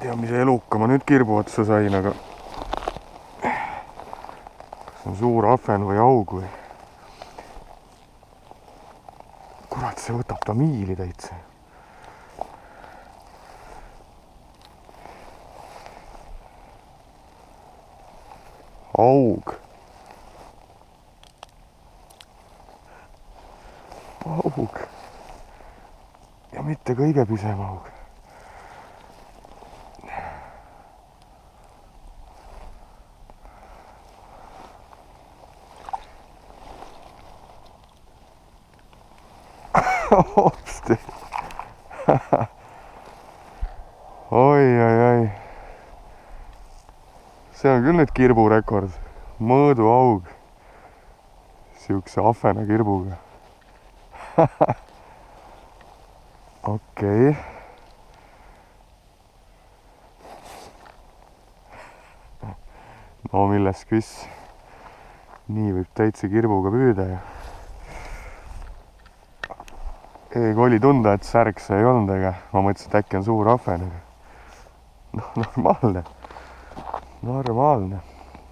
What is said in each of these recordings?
tea, mis eluka ma nüüd kirbu otsa sain, aga kas on suur ahven või haug või? Kurat, see võtab tamiili täitsa. Haug. Haug. Ja mitte kõige pisem haug. Hopsti. Oi. See on küll nüüd kirburekord. Mõõduhaug. Siukse ahvena kirbuga. Okei. No millest küss. Nii võib täitsa kirbuga püüda ja oli tunda, et särksa ei olnud, aga ma mõtlesin, et äkki on suur ahven. Noh, normaalne.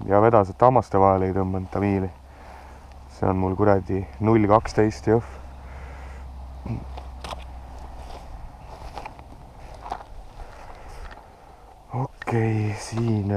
Ja vedas, et hammaste vahele ei tõmmanud tamiili. See on mul kuradi 0,12 jõhv. Okei, siin